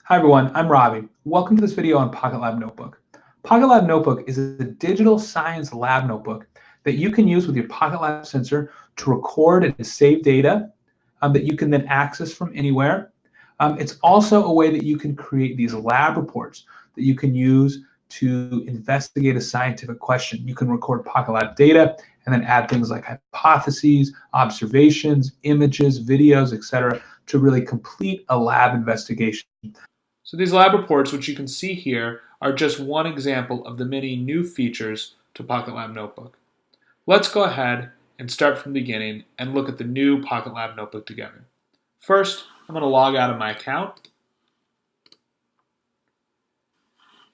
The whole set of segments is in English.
Hi everyone, I'm Robbie. Welcome to this video on PocketLab Notebook. PocketLab Notebook is a digital science lab notebook that you can use with your PocketLab sensor to record and save data that you can then access from anywhere. It's also a way that you can create these lab reports that you can use to investigate a scientific question. You can record PocketLab data and then add things like hypotheses, observations, images, videos, etc., to really complete a lab investigation. So these lab reports, which you can see here, are just one example of the many new features to PocketLab Notebook. Let's go ahead and start from the beginning and look at the new PocketLab Notebook together. First, I'm going to log out of my account.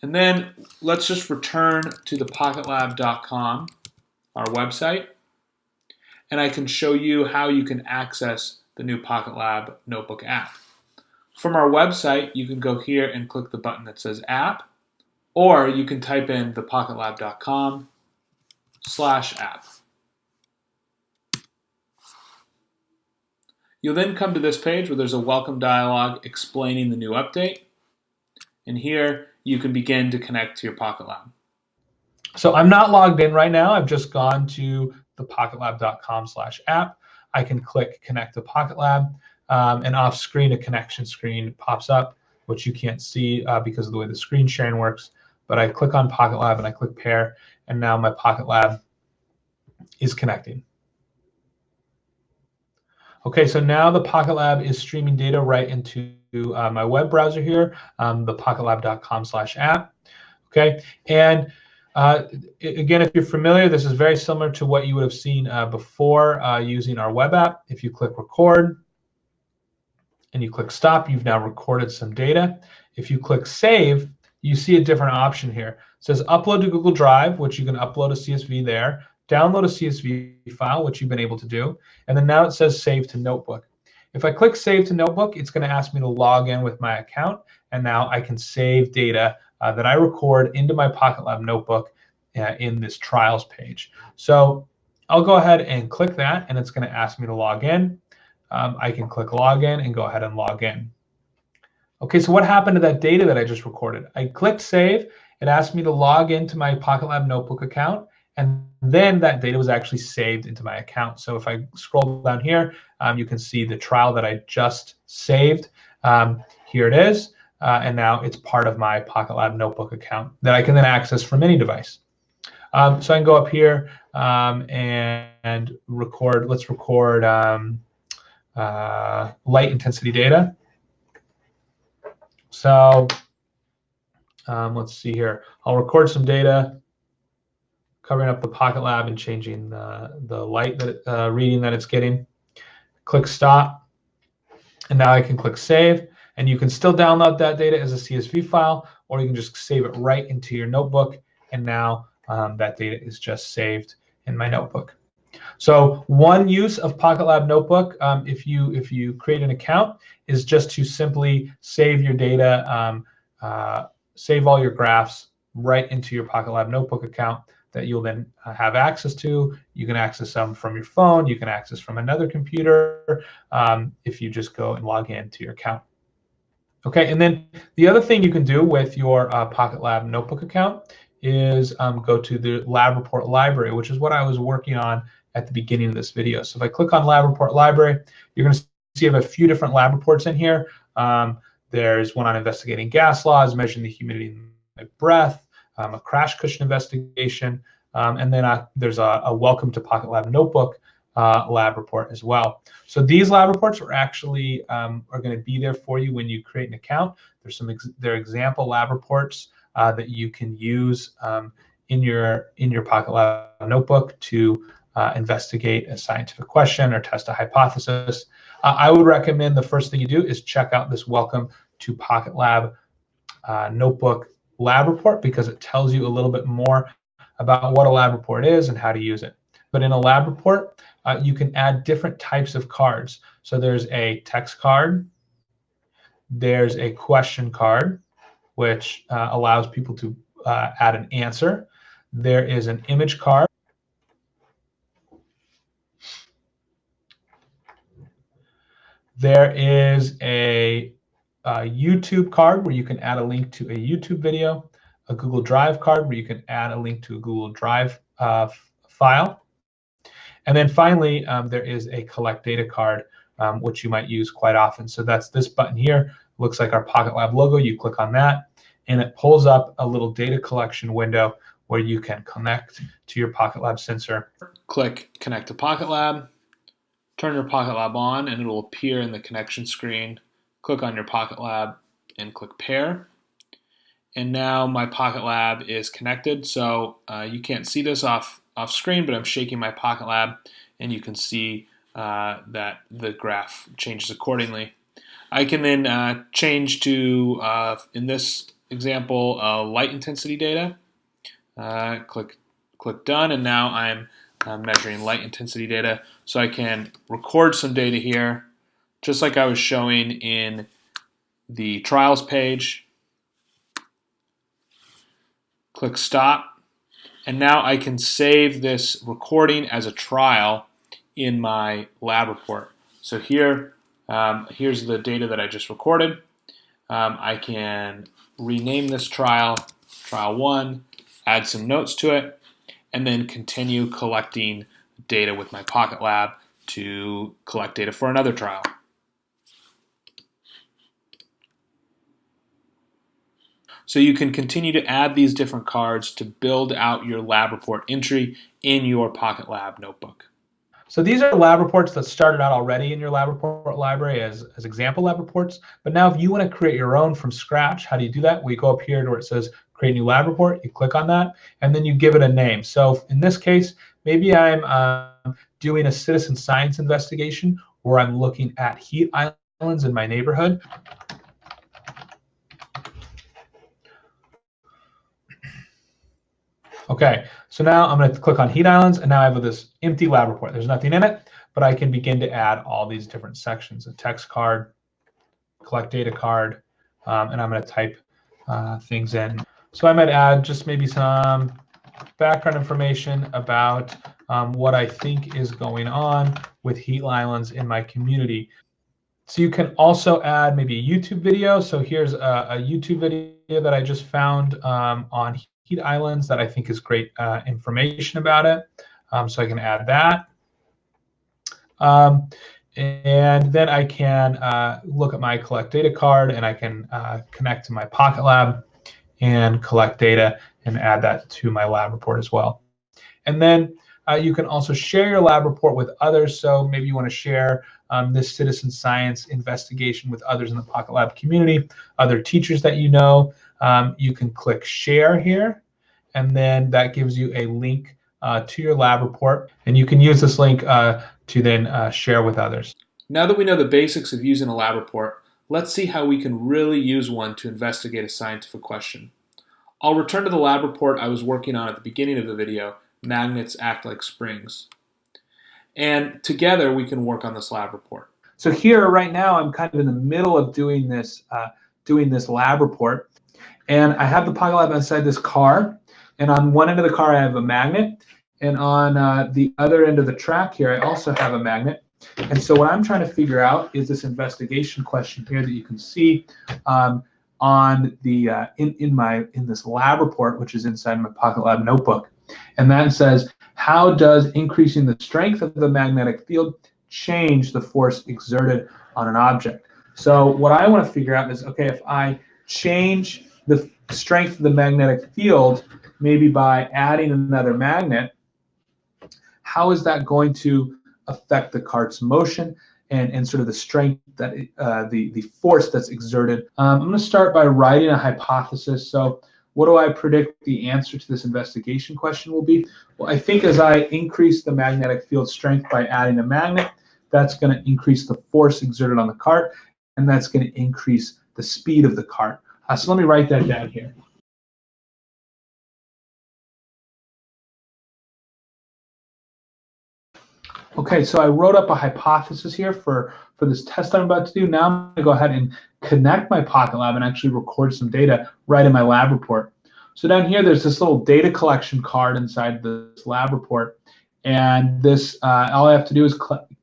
And then let's just return to the PocketLab.com, our website, and I can show you how you can access the new PocketLab Notebook app. From our website, you can go here and click the button that says App, or you can type in the PocketLab.com/app. You'll then come to this page where there's a welcome dialog explaining the new update, and here you can begin to connect to your PocketLab. So I'm not logged in right now. I've just gone to the PocketLab.com/app. I can click Connect to PocketLab, and off screen a connection screen pops up, which you can't see because of the way the screen sharing works. But I click on PocketLab and I click Pair, and now my PocketLab is connecting. Okay, so now the PocketLab is streaming data right into my web browser here, the PocketLab.com/app. Okay, and again, if you're familiar, this is very similar to what you would have seen before using our web app. If you click Record and you click Stop, you've now recorded some data. If you click Save, you see a different option here. It says Upload to Google Drive, which you can upload a CSV there. Download a CSV file, which you've been able to do. And then now it says Save to Notebook. If I click Save to Notebook, it's going to ask me to log in with my account. And now I can save data that I record into my PocketLab Notebook in this trials page. So I'll go ahead and click that, and it's going to ask me to log in. I can click Login and go ahead and log in. Okay, so what happened to that data that I just recorded? I clicked Save. It asked me to log into my PocketLab Notebook account, and then that data was actually saved into my account. So if I scroll down here, you can see the trial that I just saved. Here it is, and now it's part of my PocketLab Notebook account that I can then access from any device. So I can go up here and record. Let's record light intensity data. So let's see here. I'll record some data covering up the PocketLab and changing the light that reading that it's getting. Click Stop, and now I can click Save. And you can still download that data as a CSV file, or you can just save it right into your notebook. And now that data is just saved in my notebook. So one use of PocketLab Notebook, if you create an account, is just to simply save your data, save all your graphs right into your PocketLab Notebook account that you'll then have access to. You can access them from your phone. You can access from another computer if you just go and log in to your account. Okay, and then the other thing you can do with your PocketLab Notebook account is go to the Lab Report Library, which is what I was working on at the beginning of this video. So if I click on Lab Report Library, you're going to see I have a few different lab reports in here. There's one on investigating gas laws, measuring the humidity in my breath, a crash cushion investigation, and then there's a Welcome to PocketLab Notebook lab report as well. So these lab reports are actually are going to be there for you when you create an account. They're example lab reports that you can use in your PocketLab Notebook to investigate a scientific question or test a hypothesis. I would recommend the first thing you do is check out this Welcome to PocketLab Notebook lab report, because it tells you a little bit more about what a lab report is and how to use it. But in a lab report, you can add different types of cards. So there's a text card, there's a question card, which allows people to add an answer. There is an image card. There is a YouTube card where you can add a link to a YouTube video, a Google Drive card where you can add a link to a Google Drive file. And then finally, there is a collect data card, which you might use quite often. So that's this button here. Looks like our PocketLab logo. You click on that, and it pulls up a little data collection window where you can connect to your PocketLab sensor. Click Connect to PocketLab. Turn your PocketLab on, and it will appear in the connection screen. Click on your PocketLab and click Pair. And now my PocketLab is connected. So you can't see this off screen, but I'm shaking my PocketLab, and you can see that the graph changes accordingly. I can then change to, in this example, light intensity data. Click Done, and now I'm measuring light intensity data. So I can record some data here, just like I was showing in the trials page. Click Stop, and now I can save this recording as a trial in my lab report. So here, here's the data that I just recorded. I can rename this trial 1, add some notes to it, and then continue collecting data with my PocketLab to collect data for another trial. So you can continue to add these different cards to build out your lab report entry in your PocketLab notebook. So these are lab reports that started out already in your lab report library as example lab reports. But now if you want to create your own from scratch, how do you do that? We go up here to where it says create new lab report. You click on that, and then you give it a name. So in this case, maybe I'm doing a citizen science investigation where I'm looking at heat islands in my neighborhood. Okay, so now I'm going to click on heat islands, and now I have this empty lab report. There's nothing in it, but I can begin to add all these different sections: a text card, collect data card, and I'm going to type things in. So I might add just maybe some background information about what I think is going on with heat islands in my community. So you can also add maybe a YouTube video. So here's a YouTube video that I just found on heat islands that I think is great information about it. So I can add that. And then I can look at my collect data card, and I can connect to my PocketLab and collect data and add that to my lab report as well. And then you can also share your lab report with others. So maybe you want to share this citizen science investigation with others in the PocketLab community, other teachers that you know. You can click share here, and then that gives you a link to your lab report, and you can use this link to then share with others. Now that we know the basics of using a lab report, let's see how we can really use one to investigate a scientific question. I'll return to the lab report I was working on at the beginning of the video, Magnets Act Like Springs. And together we can work on this lab report. So here right now I'm kind of in the middle of doing this lab report, and I have the PocketLab inside this car, and on one end of the car I have a magnet, and on the other end of the track here I also have a magnet. And so what I'm trying to figure out is this investigation question here that you can see on the in this lab report, which is inside my PocketLab notebook. And that says, how does increasing the strength of the magnetic field change the force exerted on an object? So what I want to figure out is, okay, if I change the strength of the magnetic field, maybe by adding another magnet, how is that going to affect the cart's motion and sort of the strength that the force that's exerted? I'm going to start by writing a hypothesis. So what do I predict the answer to this investigation question will be? Well, I think as I increase the magnetic field strength by adding a magnet, that's going to increase the force exerted on the cart, and that's going to increase the speed of the cart. So let me write that down here. Okay, so I wrote up a hypothesis here for this test I'm about to do. Now I'm going to go ahead and connect my PocketLab and actually record some data right in my lab report. So down here, there's this little data collection card inside this lab report. And this, all I have to do is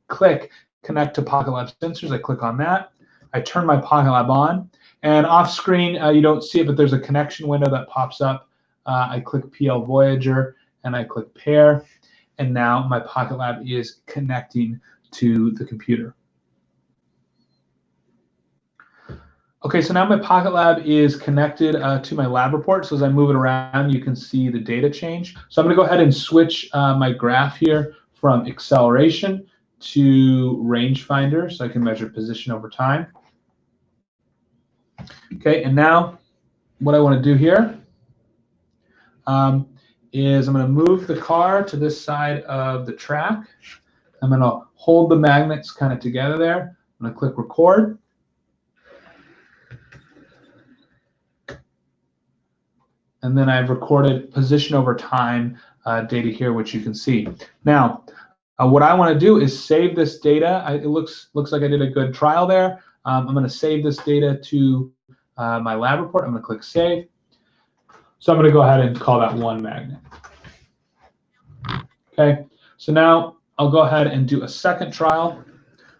click Connect to PocketLab Sensors. I click on that. I turn my PocketLab on, and off screen you don't see it, but there's a connection window that pops up. I click PL Voyager and I click pair, and now my PocketLab is connecting to the computer. Okay, so now my PocketLab is connected to my lab report. So as I move it around, you can see the data change. So I'm going to go ahead and switch my graph here from acceleration to rangefinder, so I can measure position over time. Okay, and now what I want to do here is I'm going to move the car to this side of the track. I'm going to hold the magnets kind of together there. I'm going to click record. And then I've recorded position over time data here, which you can see. Now, what I want to do is save this data. It looks like I did a good trial there. I'm going to save this data to my lab report. I'm going to click save. So I'm going to go ahead and call that one magnet. Okay, so now I'll go ahead and do a second trial.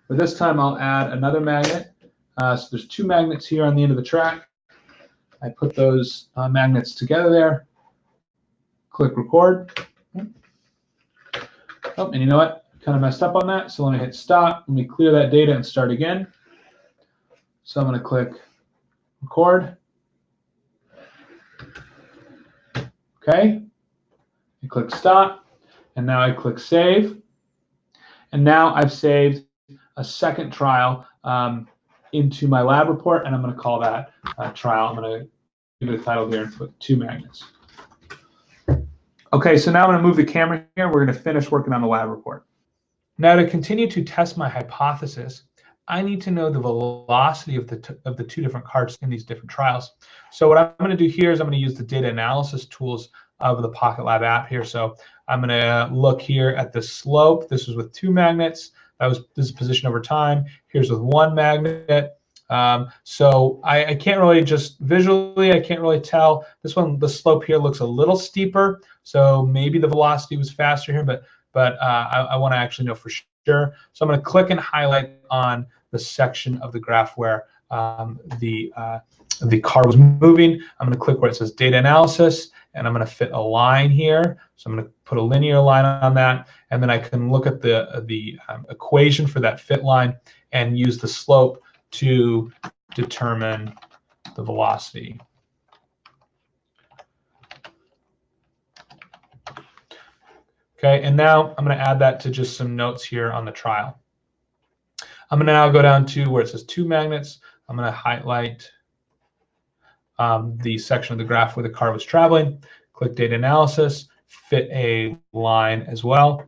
But this time I'll add another magnet. So there's two magnets here on the end of the track. I put those magnets together there. Click record. Oh, and you know what? Kind of messed up on that. So let me hit stop. Let me clear that data and start again. So I'm going to click record. Okay. I click stop. And now I click save. And now I've saved a second trial into my lab report, and I'm going to call that trial. I'm going to give it a title here and put two magnets. Okay, so now I'm going to move the camera here. We're going to finish working on the lab report. Now, to continue to test my hypothesis, I need to know the velocity of the two different carts in these different trials. So what I'm going to do here is I'm going to use the data analysis tools of the PocketLab app here. So I'm going to look here at the slope. This was with two magnets. This is position over time. Here's with one magnet. So I can't really just visually, I can't really tell. This one, the slope here looks a little steeper. So maybe the velocity was faster here, but I want to actually know for sure. So I'm going to click and highlight on the section of the graph where the car was moving. I'm going to click where it says data analysis, and I'm going to fit a line here. So I'm going to put a linear line on that, and then I can look at the equation for that fit line and use the slope to determine the velocity. Okay, and now I'm going to add that to just some notes here on the trial. I'm going to now go down to where it says two magnets. I'm going to highlight the section of the graph where the car was traveling, click data analysis, fit a line as well.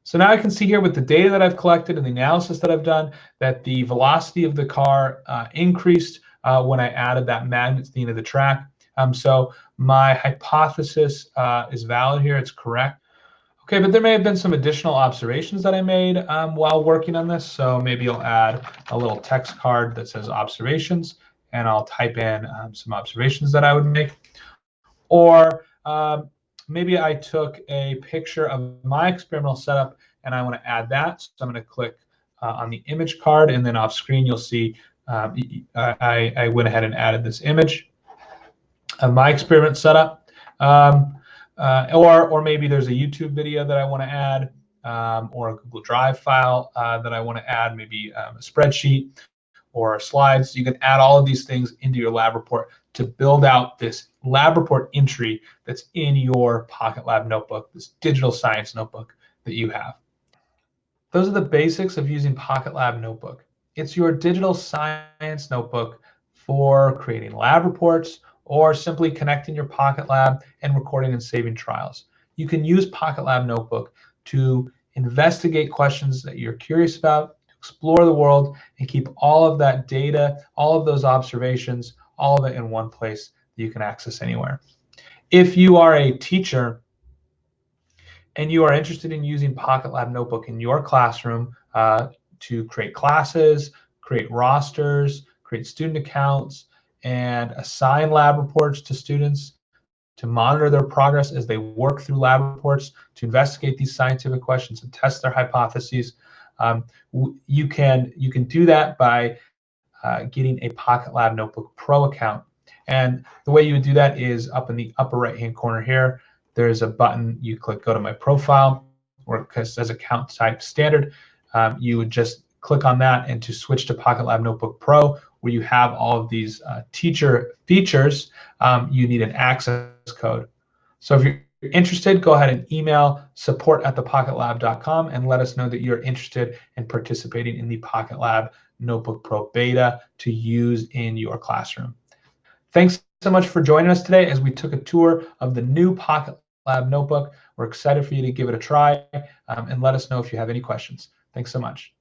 So now I can see here with the data that I've collected and the analysis that I've done that the velocity of the car increased when I added that magnet to the end of the track. So my hypothesis is valid here, it's correct. Okay, but there may have been some additional observations that I made while working on this. So maybe I'll add a little text card that says observations, and I'll type in some observations that I would make. Or maybe I took a picture of my experimental setup and I want to add that. So I'm going to click on the image card, and then off screen you'll see I went ahead and added this image of my experiment setup. Or maybe there's a YouTube video that I want to add, or a Google Drive file that I want to add, maybe a spreadsheet or slides. You can add all of these things into your lab report to build out this lab report entry that's in your PocketLab notebook, this digital science notebook that you have. Those are the basics of using PocketLab Notebook. It's your digital science notebook for creating lab reports or simply connecting your PocketLab and recording and saving trials. You can use PocketLab Notebook to investigate questions that you're curious about, explore the world, and keep all of that data, all of those observations, all of it in one place that you can access anywhere. If you are a teacher and you are interested in using PocketLab Notebook in your classroom to create classes, create rosters, create student accounts, and assign lab reports to students to monitor their progress as they work through lab reports, to investigate these scientific questions and test their hypotheses, you can do that by getting a PocketLab Notebook Pro account. And the way you would do that is up in the upper right-hand corner here, there's a button. You click Go to My Profile, or it says Account Type Standard. You would just click on that, and to switch to PocketLab Notebook Pro, where you have all of these teacher features, you need an access code. So if you're interested, go ahead and email support@thepocketlab.com and let us know that you're interested in participating in the PocketLab Notebook Pro beta to use in your classroom. Thanks so much for joining us today as we took a tour of the new PocketLab Notebook. We're excited for you to give it a try, and let us know if you have any questions. Thanks so much.